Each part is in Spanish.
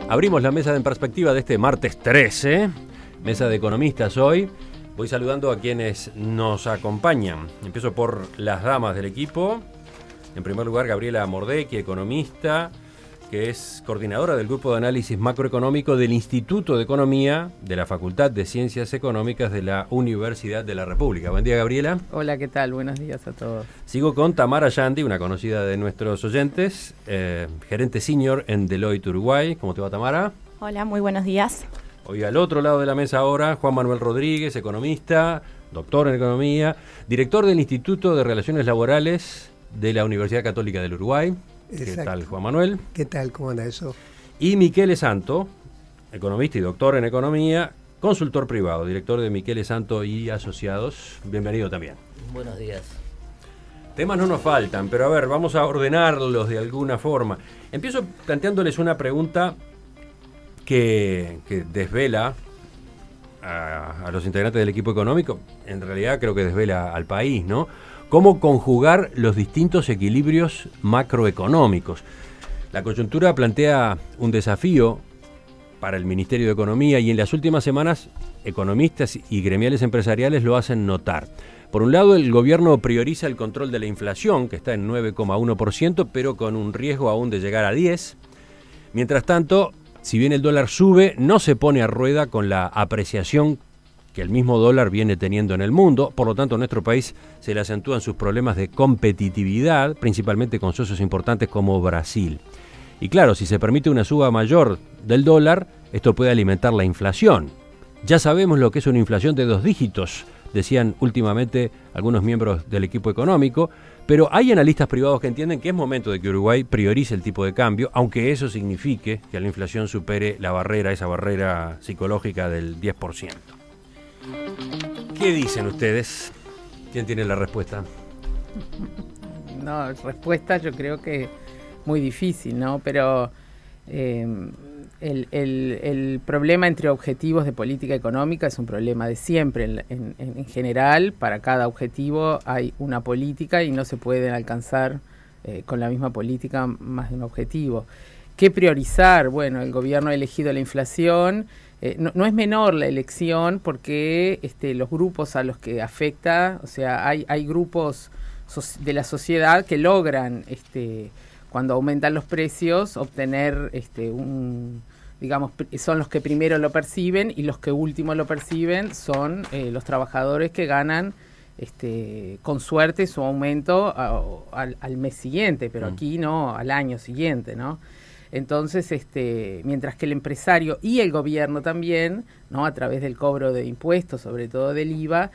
Abrimos la mesa de En Perspectiva de este martes 13, mesa de economistas hoy. Voy saludando a quienes nos acompañan. Empiezo por las damas del equipo. En primer lugar, Gabriela Mordecki, economista, que es coordinadora del Grupo de Análisis Macroeconómico del Instituto de Economía de la Facultad de Ciencias Económicas de la Universidad de la República. Buen día, Gabriela. Hola, ¿qué tal? Buenos días a todos. Sigo con Tamara Yandi, una conocida de nuestros oyentes, gerente senior en Deloitte Uruguay. ¿Cómo te va, Tamara? Hola, muy buenos días. Hoy al otro lado de la mesa ahora, Juan Manuel Rodríguez, economista, doctor en economía, director del Instituto de Relaciones Laborales de la Universidad Católica del Uruguay. Exacto. ¿Qué tal, Juan Manuel? ¿Qué tal? ¿Cómo anda eso? Y Michele Santo, economista y doctor en economía, consultor privado, director de Michele Santo y Asociados. Bienvenido también. Buenos días. Temas no nos faltan, pero a ver, vamos a ordenarlos de alguna forma. Empiezo planteándoles una pregunta que desvela a los integrantes del equipo económico. En realidad creo que desvela al país, ¿no? ¿Cómo conjugar los distintos equilibrios macroeconómicos? La coyuntura plantea un desafío para el Ministerio de Economía y en las últimas semanas economistas y gremiales empresariales lo hacen notar. Por un lado, el gobierno prioriza el control de la inflación, que está en 9,1%, pero con un riesgo aún de llegar a 10%. Mientras tanto, si bien el dólar sube, no se pone a rueda con la apreciación que el mismo dólar viene teniendo en el mundo. Por lo tanto, en nuestro país se le acentúan sus problemas de competitividad, principalmente con socios importantes como Brasil. Y claro, si se permite una suba mayor del dólar, esto puede alimentar la inflación. Ya sabemos lo que es una inflación de 2 dígitos, decían últimamente algunos miembros del equipo económico, pero hay analistas privados que entienden que es momento de que Uruguay priorice el tipo de cambio, aunque eso signifique que la inflación supere la barrera, esa barrera psicológica del 10%. ¿Qué dicen ustedes? ¿Quién tiene la respuesta? No, respuesta yo creo que muy difícil, ¿no? Pero el problema entre objetivos de política económica es un problema de siempre. En general, para cada objetivo hay una política y no se pueden alcanzar con la misma política más de un objetivo. ¿Qué priorizar? Bueno, el gobierno ha elegido la inflación. No es menor la elección porque los grupos a los que afecta, o sea, hay grupos de la sociedad que logran, cuando aumentan los precios, obtener digamos, son los que primero lo perciben y los que último lo perciben son los trabajadores que ganan con suerte su aumento al mes siguiente, pero aquí no, al año siguiente, ¿no? Entonces, mientras que el empresario y el gobierno también, ¿no?, a través del cobro de impuestos, sobre todo del IVA,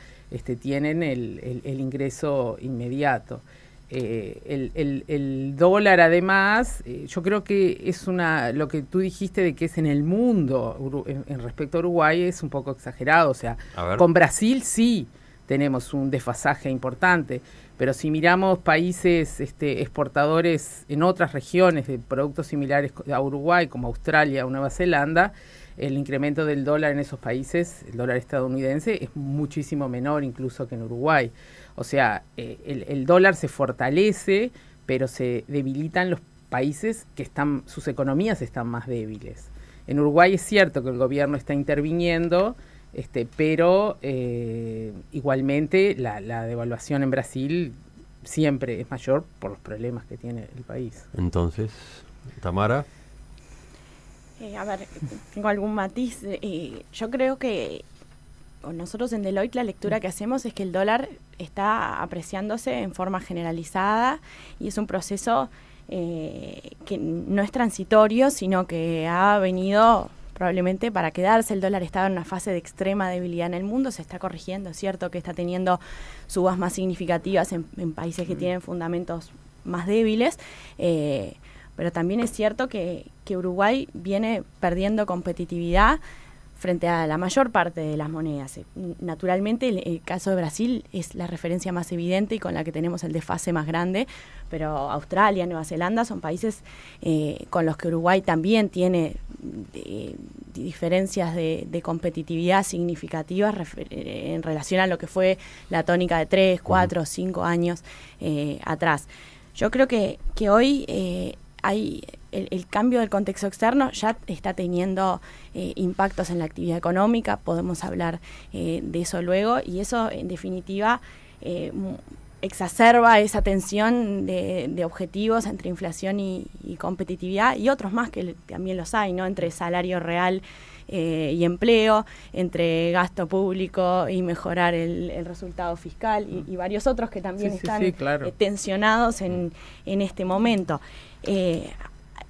tienen el ingreso inmediato. El dólar, además, yo creo que es lo que tú dijiste de que es en el mundo, en respecto a Uruguay, es un poco exagerado. O sea, con Brasil sí tenemos un desfasaje importante, pero si miramos países exportadores en otras regiones de productos similares a Uruguay, como Australia o Nueva Zelanda, el incremento del dólar en esos países, el dólar estadounidense, es muchísimo menor incluso que en Uruguay. O sea, el dólar se fortalece, pero se debilitan los países que sus economías están más débiles. En Uruguay es cierto que el gobierno está interviniendo, pero igualmente la devaluación en Brasil siempre es mayor por los problemas que tiene el país. Entonces, Tamara. A ver, tengo algún matiz. Yo creo que nosotros en Deloitte la lectura que hacemos es que el dólar está apreciándose en forma generalizada y es un proceso que no es transitorio, sino que ha venido probablemente para quedarse. El dólar estaba en una fase de extrema debilidad en el mundo, se está corrigiendo, es cierto que está teniendo subas más significativas en países que tienen fundamentos más débiles, pero también es cierto que Uruguay viene perdiendo competitividad frente a la mayor parte de las monedas. Naturalmente, el caso de Brasil es la referencia más evidente y con la que tenemos el desfase más grande, pero Australia, Nueva Zelanda son países con los que Uruguay también tiene diferencias de competitividad significativas en relación a lo que fue la tónica de 3, 4, 5 años atrás. Yo creo que hoy hay el cambio del contexto externo ya está teniendo impactos en la actividad económica, podemos hablar de eso luego, y eso en definitiva exacerba esa tensión de objetivos entre inflación y competitividad, y otros más que también los hay, ¿no? Entre salario real y empleo, entre gasto público y mejorar el resultado fiscal, y varios otros que también están claro, tensionados en este momento.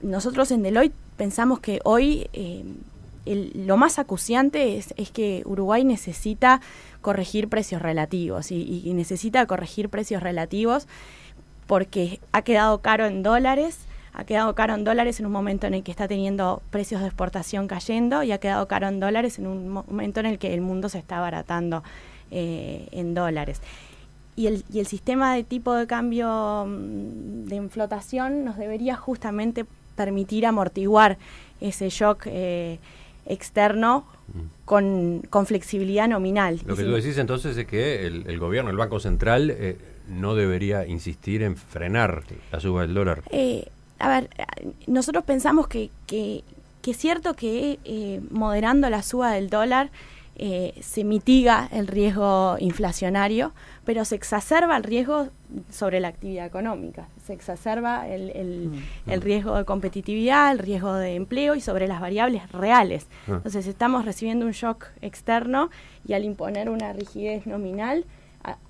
Nosotros en Deloitte pensamos que hoy lo más acuciante es que Uruguay necesita corregir precios relativos y necesita corregir precios relativos porque ha quedado caro en dólares. Ha quedado caro en dólares en un momento en el que está teniendo precios de exportación cayendo, y ha quedado caro en dólares en un momento en el que el mundo se está abaratando en dólares. Y el sistema de tipo de cambio de inflación nos debería justamente permitir amortiguar ese shock externo con flexibilidad nominal. Lo que tú decís entonces es que el gobierno, el Banco Central, no debería insistir en frenar la suba del dólar. A ver, nosotros pensamos que es cierto que moderando la suba del dólar se mitiga el riesgo inflacionario, pero se exacerba el riesgo sobre la actividad económica, se exacerba el riesgo de competitividad, el riesgo de empleo y sobre las variables reales. Entonces estamos recibiendo un shock externo y al imponer una rigidez nominal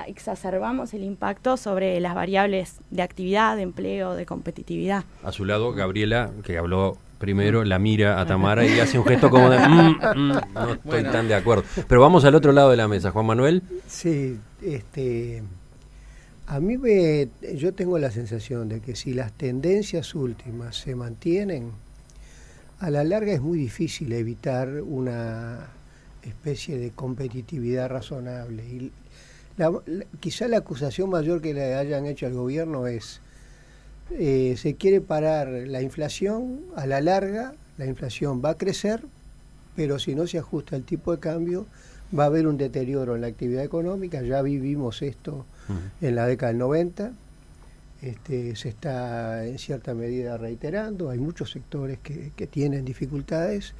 exacerbamos el impacto sobre las variables de actividad, de empleo, de competitividad. A su lado, Gabriela, que habló primero, la mira a Tamara y hace un gesto como de no estoy tan de acuerdo. Pero vamos al otro lado de la mesa, Juan Manuel. Sí, a mí yo tengo la sensación de que si las tendencias últimas se mantienen, a la larga es muy difícil evitar una especie de competitividad razonable. Y quizá la acusación mayor que le hayan hecho al gobierno es se quiere parar la inflación, a la larga la inflación va a crecer, pero si no se ajusta el tipo de cambio va a haber un deterioro en la actividad económica. Ya vivimos esto en la década del 90, se está en cierta medida reiterando, hay muchos sectores que tienen dificultades.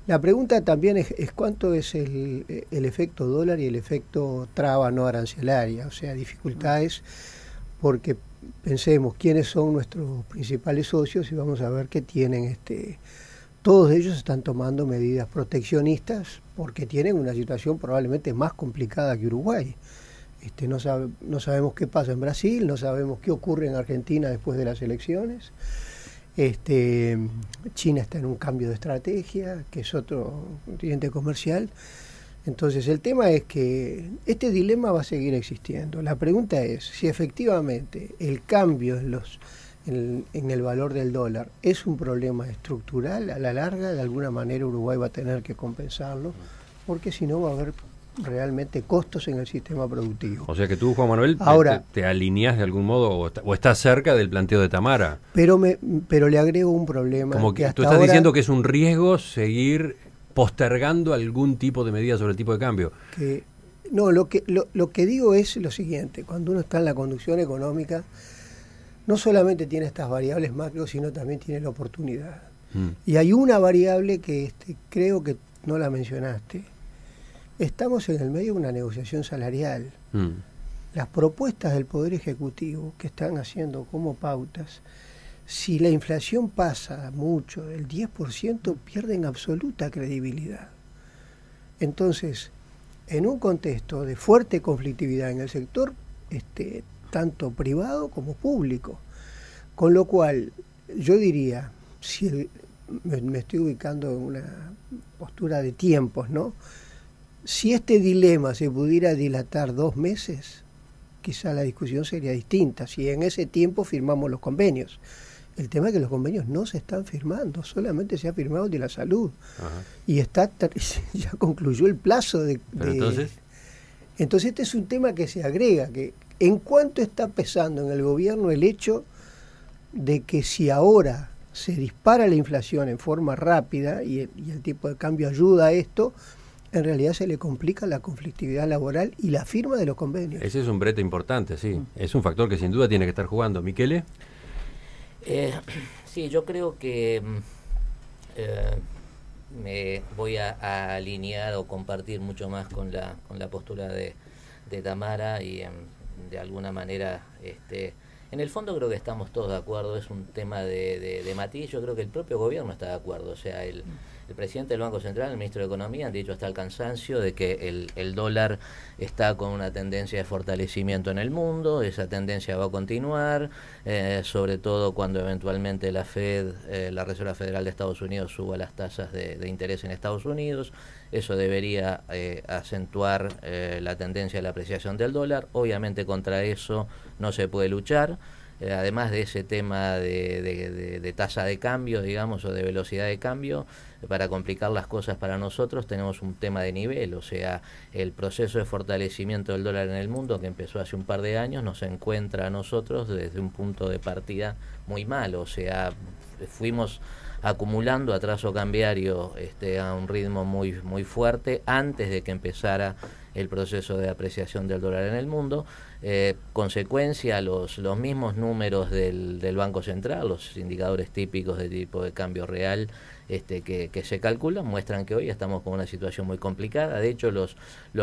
La pregunta también es cuánto es el efecto dólar y el efecto traba no arancelaria, o sea, dificultades, porque pensemos quiénes son nuestros principales socios y vamos a ver que tienen, todos ellos están tomando medidas proteccionistas porque tienen una situación probablemente más complicada que Uruguay. No sabemos qué pasa en Brasil, no sabemos qué ocurre en Argentina después de las elecciones. China está en un cambio de estrategia, que es otro continente comercial. Entonces el tema es que este dilema va a seguir existiendo. La pregunta es si efectivamente el cambio en el valor del dólar es un problema estructural. A la larga, de alguna manera Uruguay va a tener que compensarlo, porque si no va a haber realmente costos en el sistema productivo. O sea que tú, Juan Manuel, ahora, te alineás de algún modo o estás cerca del planteo de Tamara. Pero le agrego un problema. Como que hasta tú estás ahora, diciendo que es un riesgo seguir postergando algún tipo de medida sobre el tipo de cambio. No, lo que digo es lo siguiente: cuando uno está en la conducción económica, no solamente tiene estas variables macro, sino también tiene la oportunidad. Y hay una variable que creo que no la mencionaste. Estamos en el medio de una negociación salarial. Las propuestas del Poder Ejecutivo que están haciendo como pautas, si la inflación pasa mucho, del 10%, pierden absoluta credibilidad. Entonces, en un contexto de fuerte conflictividad en el sector, tanto privado como público, con lo cual yo diría, si me estoy ubicando en una postura de tiempos, ¿no? Si este dilema se pudiera dilatar 2 meses, quizá la discusión sería distinta, si en ese tiempo firmamos los convenios. El tema es que los convenios no se están firmando, solamente se ha firmado el de la salud. Y ya concluyó el plazo de... Entonces este es un tema que se agrega, que en cuánto está pesando en el gobierno el hecho de que si ahora se dispara la inflación en forma rápida y el tipo de cambio ayuda a esto, en realidad se le complica la conflictividad laboral y la firma de los convenios. Ese es un brete importante, sí. Es un factor que sin duda tiene que estar jugando. ¿Michele? Sí, yo creo que me voy a alinear o compartir mucho más con la postura de Tamara y de alguna manera en el fondo creo que estamos todos de acuerdo, es un tema de matiz. Yo creo que el propio gobierno está de acuerdo, o sea, el presidente del Banco Central, el ministro de Economía han dicho hasta el cansancio de que el dólar está con una tendencia de fortalecimiento en el mundo, esa tendencia va a continuar, sobre todo cuando eventualmente la Fed, la Reserva Federal de Estados Unidos, suba las tasas de interés en Estados Unidos. Eso debería acentuar la tendencia de la apreciación del dólar. Obviamente contra eso no se puede luchar. Además de ese tema de tasa de cambio, digamos, o de velocidad de cambio, para complicar las cosas para nosotros tenemos un tema de nivel, o sea, el proceso de fortalecimiento del dólar en el mundo que empezó hace un par de años nos encuentra a nosotros desde un punto de partida muy malo, o sea, fuimos acumulando atraso cambiario a un ritmo muy fuerte antes de que empezara el proceso de apreciación del dólar en el mundo. Consecuencia, los mismos números del Banco Central, los indicadores típicos de tipo de cambio real que se calculan, muestran que hoy estamos con una situación muy complicada. De hecho, los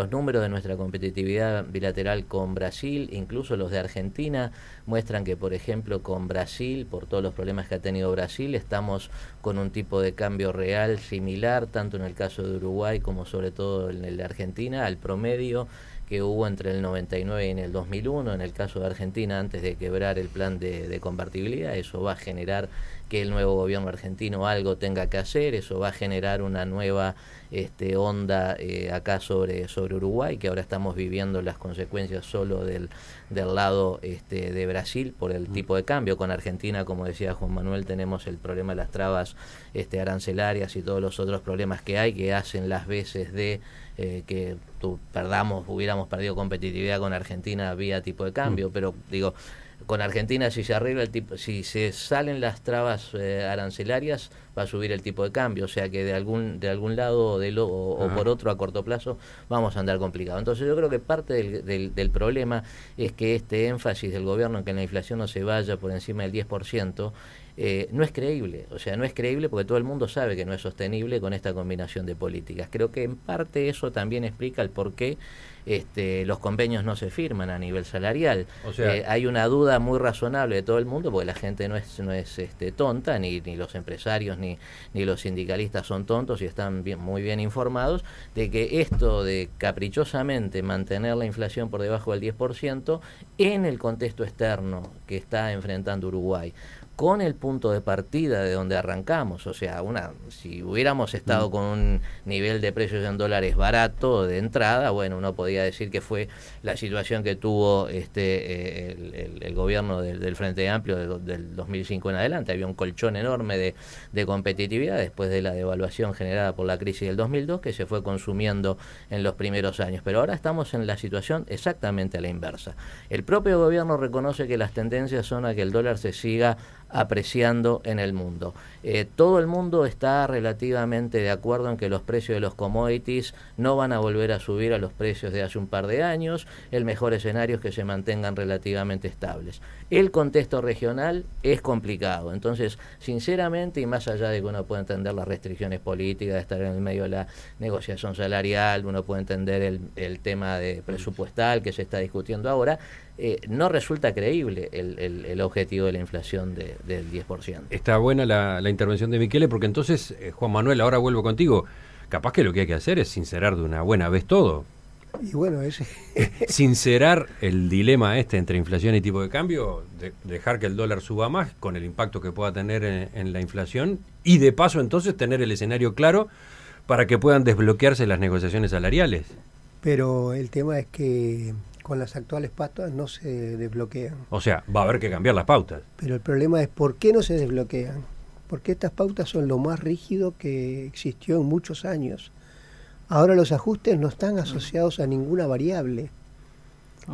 números de nuestra competitividad bilateral con Brasil, incluso los de Argentina, muestran que, por ejemplo, con Brasil, por todos los problemas que ha tenido Brasil, estamos con un tipo de cambio real similar, tanto en el caso de Uruguay como sobre todo en el de Argentina, al promedio que hubo entre el 99 y en el 2001, en el caso de Argentina, antes de quebrar el plan de convertibilidad. Eso va a generar que el nuevo gobierno argentino algo tenga que hacer, eso va a generar una nueva onda acá sobre Uruguay, que ahora estamos viviendo las consecuencias solo del lado de Brasil por el tipo de cambio. Con Argentina, como decía Juan Manuel, tenemos el problema de las trabas arancelarias y todos los otros problemas que hay, que hacen las veces de que hubiéramos perdido competitividad con Argentina vía tipo de cambio, pero digo, con Argentina si se arregla si se salen las trabas arancelarias, va a subir el tipo de cambio, o sea que de algún lado o por otro a corto plazo vamos a andar complicado. Entonces yo creo que parte del problema es que este énfasis del gobierno en que la inflación no se vaya por encima del 10%, no es creíble, o sea, no es creíble porque todo el mundo sabe que no es sostenible con esta combinación de políticas. Creo que en parte eso también explica el por qué los convenios no se firman a nivel salarial. O sea, hay una duda muy razonable de todo el mundo, porque la gente no es tonta, ni los empresarios ni los sindicalistas son tontos y están muy bien informados de que esto de caprichosamente mantener la inflación por debajo del 10% en el contexto externo que está enfrentando Uruguay, con el punto de partida de donde arrancamos, o sea, si hubiéramos estado con un nivel de precios en dólares barato de entrada, bueno, uno podía decir que fue la situación que tuvo el gobierno del Frente Amplio del 2005 en adelante. Había un colchón enorme de competitividad después de la devaluación generada por la crisis del 2002 que se fue consumiendo en los primeros años, pero ahora estamos en la situación exactamente a la inversa. El propio gobierno reconoce que las tendencias son a que el dólar se siga apreciando en el mundo. Todo el mundo está relativamente de acuerdo en que los precios de los commodities no van a volver a subir a los precios de hace un par de años. El mejor escenario es que se mantengan relativamente estables. El contexto regional es complicado, entonces sinceramente, y más allá de que uno puede entender las restricciones políticas, de estar en el medio de la negociación salarial, uno puede entender el tema de presupuestal que se está discutiendo ahora, no resulta creíble el objetivo de la inflación del 10%. Está buena la intervención de Michele, porque entonces, Juan Manuel, ahora vuelvo contigo, capaz que lo que hay que hacer es sincerar de una buena vez todo. Y bueno, sincerar el dilema entre inflación y tipo de cambio, dejar que el dólar suba más con el impacto que pueda tener en la inflación, y de paso entonces tener el escenario claro para que puedan desbloquearse las negociaciones salariales. Pero el tema es que con las actuales pautas no se desbloquean. O sea, va a haber que cambiar las pautas. Pero el problema es por qué no se desbloquean. Porque estas pautas son lo más rígido que existió en muchos años. Ahora los ajustes no están asociados a ninguna variable.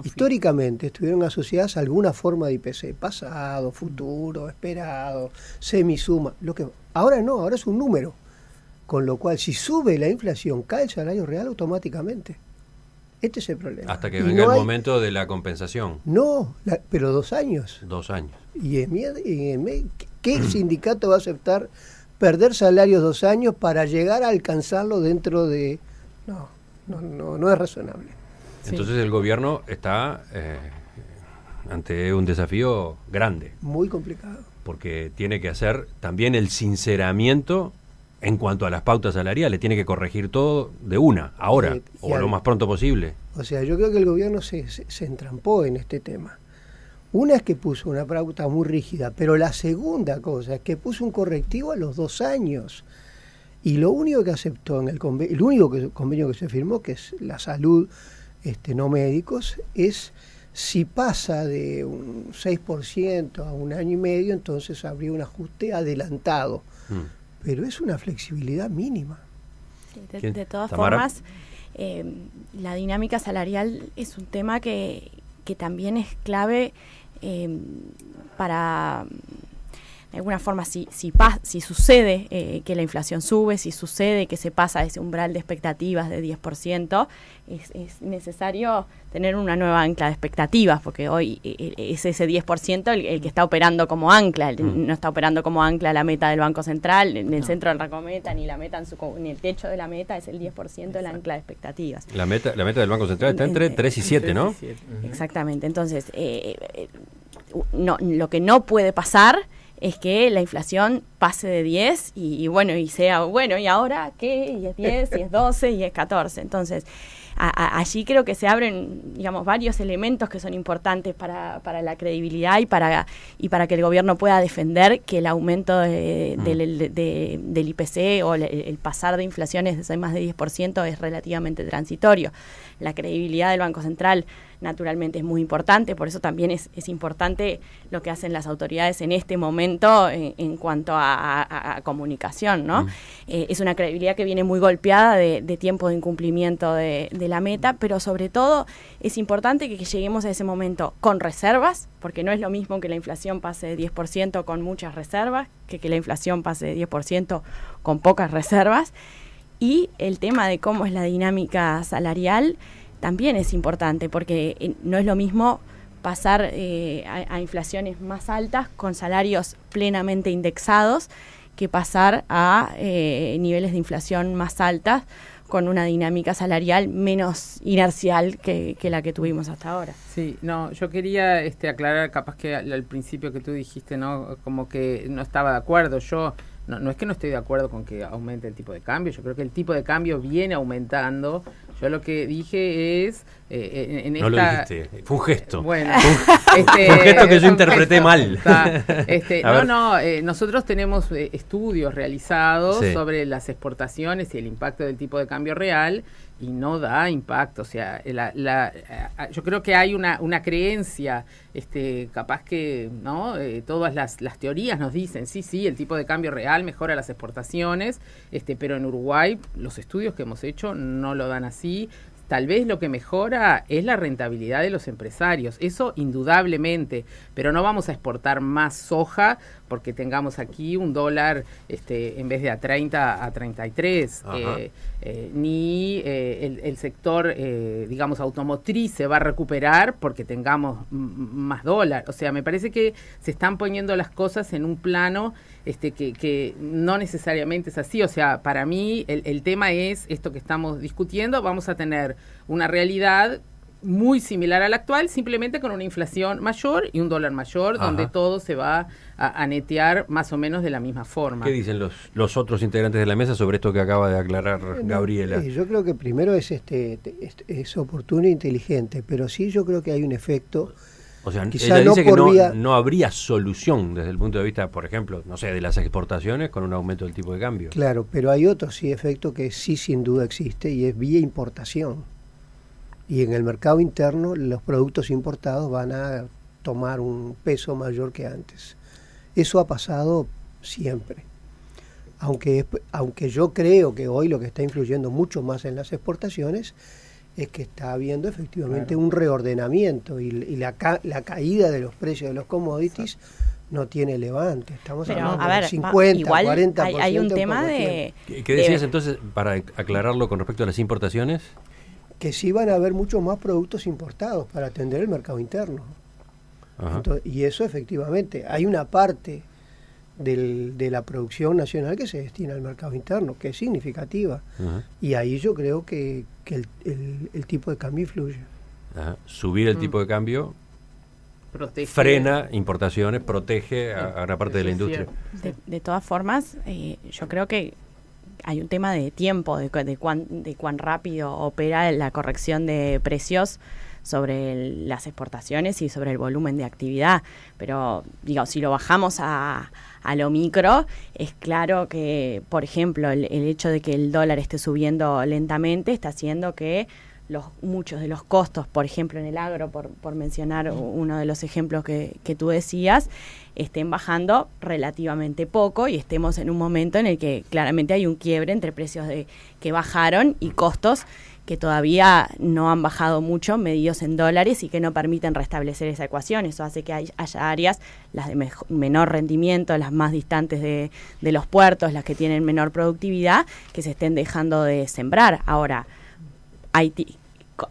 Históricamente estuvieron asociadas a alguna forma de IPC, pasado, futuro, esperado, semisuma. Ahora no, ahora es un número. Con lo cual, si sube la inflación, cae el salario real automáticamente. Este es el problema. Hasta que venga el momento de la compensación. No, pero 2 años. 2 años. ¿Qué sindicato va a aceptar perder salarios 2 años para llegar a alcanzarlo dentro de...? No es razonable. Entonces el gobierno está ante un desafío grande. Muy complicado. Porque tiene que hacer también el sinceramiento en cuanto a las pautas salariales. Tiene que corregir todo de una, ahora, o lo más pronto posible. O sea, yo creo que el gobierno se entrampó en este tema. Una es que puso una pauta muy rígida, pero la segunda cosa es que puso un correctivo a los 2 años. Y lo único que aceptó en el convenio que se firmó, que es la salud, no médicos, es si pasa de un 6% a 1 año y medio, entonces habría un ajuste adelantado. Pero es una flexibilidad mínima. De todas formas, la dinámica salarial es un tema que también es clave para, de alguna forma, si sucede que la inflación sube, si sucede que se pasa ese umbral de expectativas de 10%, es necesario tener una nueva ancla de expectativas, porque hoy es ese 10% el que está operando como ancla, no está operando como ancla la meta del Banco Central, en el centro del Racometa, ni la meta ni el techo de la meta, es el 10% de la ancla de expectativas. La meta del Banco Central está entre 3 y 7, ¿no? Exactamente, entonces lo que no puede pasar es que la inflación pase de 10 y sea, ¿y ahora qué? Y es 10, y es 12, y es 14. Entonces, allí creo que se abren, digamos, varios elementos que son importantes para la credibilidad y para que el gobierno pueda defender que el aumento del IPC o el pasar de inflaciones de más de 10% es relativamente transitorio. La credibilidad del Banco Central naturalmente es muy importante, por eso también es importante lo que hacen las autoridades en este momento en cuanto a comunicación, ¿no? Es una credibilidad que viene muy golpeada de tiempo de incumplimiento de la meta, pero sobre todo es importante que lleguemos a ese momento con reservas, porque no es lo mismo que la inflación pase de 10% con muchas reservas, que la inflación pase de 10% con pocas reservas, y el tema de cómo es la dinámica salarial también es importante, porque no es lo mismo pasar a inflaciones más altas con salarios plenamente indexados que pasar a niveles de inflación más altas con una dinámica salarial menos inercial que la que tuvimos hasta ahora. Sí, no, yo quería aclarar, capaz que al principio que tú dijiste, ¿no? Como que no estaba de acuerdo. Yo no es que no estoy de acuerdo con que aumente el tipo de cambio, yo creo que el tipo de cambio viene aumentando. Yo lo que dije es... no lo dijiste, fue un gesto. Bueno, fue un gesto que yo interpreté mal. Nosotros tenemos estudios realizados sobre las exportaciones y el impacto del tipo de cambio real, y no da impacto. O sea, yo creo que hay una creencia, capaz que no todas las teorías nos dicen, sí, el tipo de cambio real mejora las exportaciones, pero en Uruguay los estudios que hemos hecho no lo dan así. Tal vez lo que mejora es la rentabilidad de los empresarios, eso indudablemente, pero no vamos a exportar más soja porque tengamos aquí un dólar en vez de a 30 a 33, ni el sector, digamos, automotriz se va a recuperar porque tengamos más dólar. O sea, me parece que se están poniendo las cosas en un plano que no necesariamente es así. O sea, para mí el tema es esto que estamos discutiendo, vamos a tener una realidad muy similar a la actual, simplemente con una inflación mayor y un dólar mayor, donde todo se va a netear más o menos de la misma forma. ¿Qué dicen los otros integrantes de la mesa sobre esto que acaba de aclarar Gabriela? Yo creo que primero es oportuno e inteligente, pero sí yo creo que hay un efecto. O sea, ella dice que no habría solución desde el punto de vista, por ejemplo, no sé, de las exportaciones con un aumento del tipo de cambio. Claro, pero hay otro efecto que sí sin duda existe, y es vía importación. Y en el mercado interno los productos importados van a tomar un peso mayor que antes. Eso ha pasado siempre. Aunque yo creo que hoy lo que está influyendo mucho más en las exportaciones es que está habiendo efectivamente un reordenamiento y la caída de los precios de los commodities no tiene levante. Estamos hablando de 50, igual 40%. Hay un tema de... ¿Qué decías entonces, para aclararlo con respecto a las importaciones? que sí van a haber muchos más productos importados para atender el mercado interno. Entonces, y eso efectivamente, hay una parte de la producción nacional que se destina al mercado interno, que es significativa. Y ahí yo creo que el tipo de cambio influye. Subir el tipo de cambio frena importaciones, protege a una parte de la industria. De todas formas, yo creo que hay un tema de tiempo, de cuán rápido opera la corrección de precios sobre las exportaciones y sobre el volumen de actividad. Pero, digo, si lo bajamos a lo micro, es claro que, por ejemplo, el hecho de que el dólar esté subiendo lentamente está haciendo que muchos de los costos, por ejemplo, en el agro, por mencionar uno de los ejemplos que tú decías, estén bajando relativamente poco y estemos en un momento en el que claramente hay un quiebre entre precios que bajaron y costos que todavía no han bajado mucho, medidos en dólares, y que no permiten restablecer esa ecuación. Eso hace que haya áreas, las de menor rendimiento, las más distantes de los puertos, las que tienen menor productividad, que se estén dejando de sembrar. Ahora,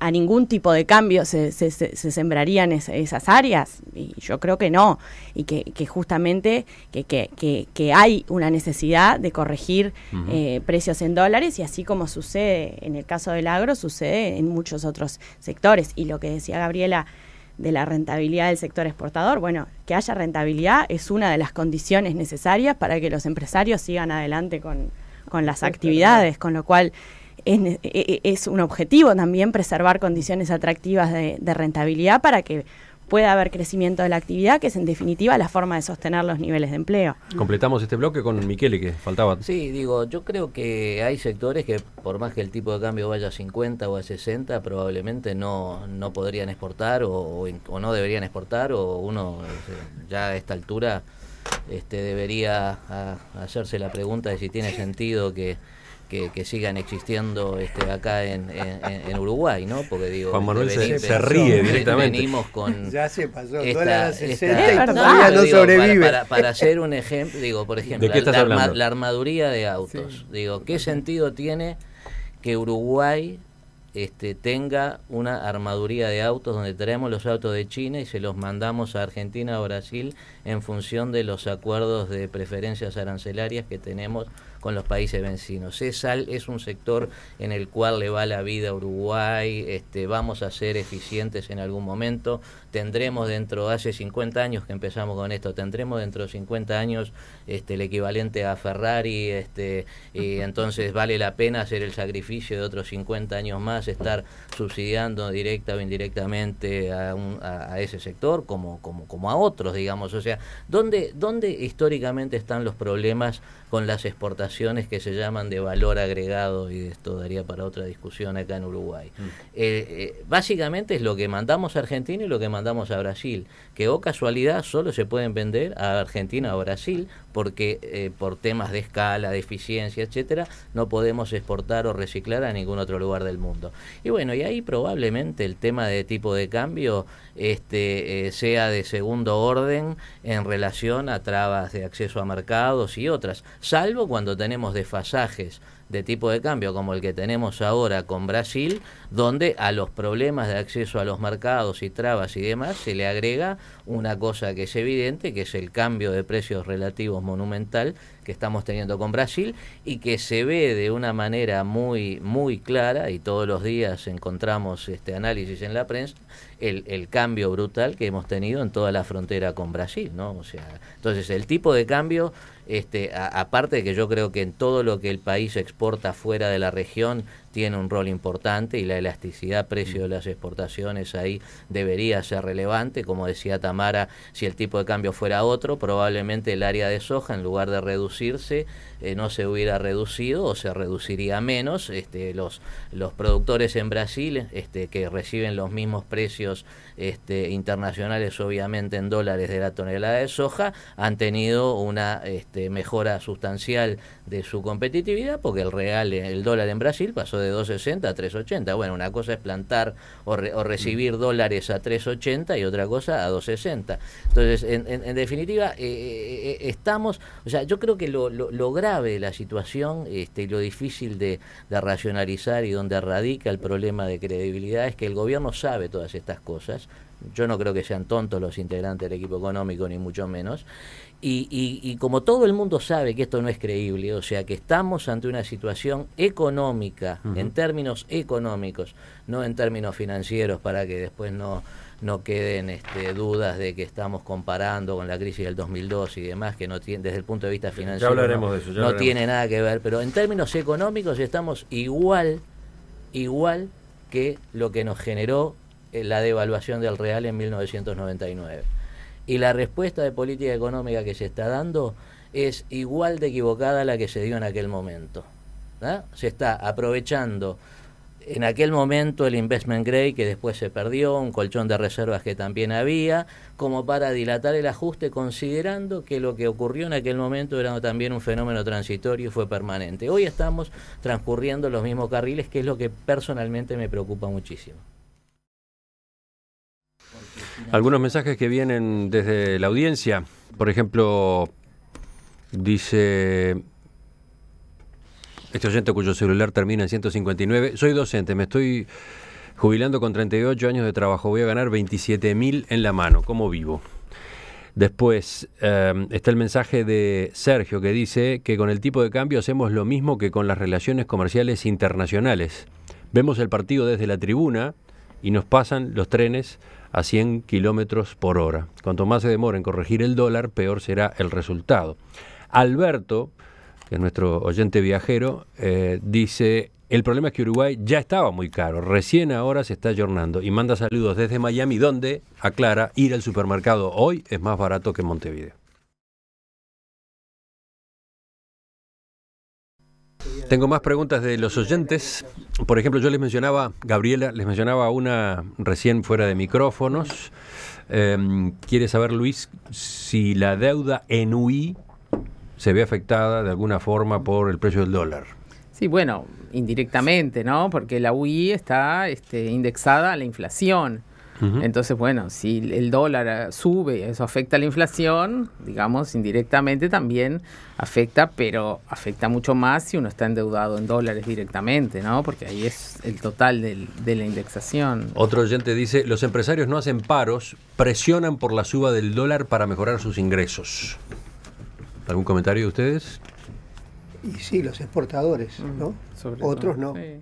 a ningún tipo de cambio se sembrarían esas áreas, y yo creo que no, y que justamente que hay una necesidad de corregir precios en dólares, y así como sucede en el caso del agro, sucede en muchos otros sectores. Y lo que decía Gabriela de la rentabilidad del sector exportador, bueno, que haya rentabilidad es una de las condiciones necesarias para que los empresarios sigan adelante con las actividades, con lo cual es un objetivo también preservar condiciones atractivas de rentabilidad para que pueda haber crecimiento de la actividad, que es en definitiva la forma de sostener los niveles de empleo. Completamos este bloque con Michele, que faltaba. Sí, digo, yo creo que hay sectores que por más que el tipo de cambio vaya a 50 o a 60, probablemente no podrían exportar o no deberían exportar, o uno ya a esta altura debería hacerse la pregunta de si tiene sentido que sigan existiendo acá en Uruguay, ¿no? Porque digo, Juan Manuel se ríe directamente. Venimos con ya se pasó dólar a 60 y todavía no sobrevive. Para hacer un ejemplo, digo, por ejemplo, la armaduría de autos. Sí. Digo, ¿qué sentido tiene que Uruguay tenga una armaduría de autos donde traemos los autos de China y se los mandamos a Argentina o Brasil en función de los acuerdos de preferencias arancelarias que tenemos con los países vecinos? Es un sector en el cual le va la vida a Uruguay, vamos a ser eficientes en algún momento, tendremos hace 50 años que empezamos con esto, tendremos dentro de 50 años el equivalente a Ferrari, y entonces vale la pena hacer el sacrificio de otros 50 años más, estar subsidiando directa o indirectamente a ese sector como a otros, digamos. O sea, ¿dónde históricamente están los problemas con las exportaciones que se llaman de valor agregado? Y esto daría para otra discusión acá en Uruguay. Básicamente es lo que mandamos a Argentina y lo que mandamos a Brasil, que casualidad solo se pueden vender a Argentina o Brasil, porque por temas de escala, de eficiencia, etcétera, no podemos exportar o reciclar a ningún otro lugar del mundo. Y bueno, y ahí probablemente el tema de tipo de cambio sea de segundo orden en relación a trabas de acceso a mercados y otras, salvo cuando tenemos desfasajes de tipo de cambio como el que tenemos ahora con Brasil, donde a los problemas de acceso a los mercados y trabas y demás se le agrega una cosa que es evidente, que es el cambio de precios relativos monumental que estamos teniendo con Brasil, y que se ve de una manera muy muy clara, y todos los días encontramos análisis en la prensa, el cambio brutal que hemos tenido en toda la frontera con Brasil, ¿no? O sea, entonces el tipo de cambio, aparte de que yo creo que en todo lo que el país exporta fuera de la región tiene un rol importante, y la elasticidad precio de las exportaciones ahí debería ser relevante. Como decía Tamara, si el tipo de cambio fuera otro, probablemente el área de soja, en lugar de reducirse, no se hubiera reducido o se reduciría menos. Los productores en Brasil que reciben los mismos precios precios internacionales, obviamente en dólares de la tonelada de soja, han tenido una mejora sustancial de su competitividad, porque el dólar en Brasil pasó de 2.60 a 3.80. Bueno, una cosa es plantar o recibir dólares a 3.80 y otra cosa a 2.60. Entonces, en definitiva, estamos, o sea, yo creo que lo grave de la situación y lo difícil de racionalizar y donde radica el problema de credibilidad es que el gobierno sabe todas estas cosas. Yo no creo que sean tontos los integrantes del equipo económico, ni mucho menos. Y como todo el mundo sabe que esto no es creíble, o sea que estamos ante una situación económica, en términos económicos, no en términos financieros, para que después no queden dudas de que estamos comparando con la crisis del 2002 y demás, que no tiene, desde el punto de vista financiero, ya hablaremos de eso, no tiene nada que ver, pero en términos económicos estamos igual que lo que nos generó la devaluación del real en 1999. Y la respuesta de política económica que se está dando es igual de equivocada a la que se dio en aquel momento, ¿no? Se está aprovechando en aquel momento el investment grade, que después se perdió, un colchón de reservas que también había, como para dilatar el ajuste, considerando que lo que ocurrió en aquel momento era también un fenómeno transitorio y fue permanente. Hoy estamos transcurriendo los mismos carriles, que es lo que personalmente me preocupa muchísimo. Algunos mensajes que vienen desde la audiencia. Por ejemplo, dice este oyente cuyo celular termina en 159. Soy docente, me estoy jubilando con 38 años de trabajo. Voy a ganar 27.000 en la mano. ¿Cómo vivo? Después está el mensaje de Sergio, que dice que con el tipo de cambio hacemos lo mismo que con las relaciones comerciales internacionales. Vemos el partido desde la tribuna y nos pasan los trenes a 100 kilómetros por hora. Cuanto más se demora en corregir el dólar, peor será el resultado. Alberto, que es nuestro oyente viajero, dice: el problema es que Uruguay ya estaba muy caro, recién ahora se está ayornando, y manda saludos desde Miami, donde, aclara, ir al supermercado hoy es más barato que en Montevideo. Tengo más preguntas de los oyentes. Por ejemplo, yo les mencionaba, Gabriela, les mencionaba una recién fuera de micrófonos. Quiere saber, Luis, si la deuda en UI se ve afectada de alguna forma por el precio del dólar. Sí, bueno, indirectamente, ¿no? Porque la UI está indexada a la inflación. Entonces, bueno, si el dólar sube y eso afecta a la inflación, digamos, indirectamente también afecta, pero afecta mucho más si uno está endeudado en dólares directamente, ¿no? Porque ahí es el total de la indexación. Otro oyente dice: los empresarios no hacen paros, presionan por la suba del dólar para mejorar sus ingresos. ¿Algún comentario de ustedes? Y sí, los exportadores, ¿no? Otros no. Sí.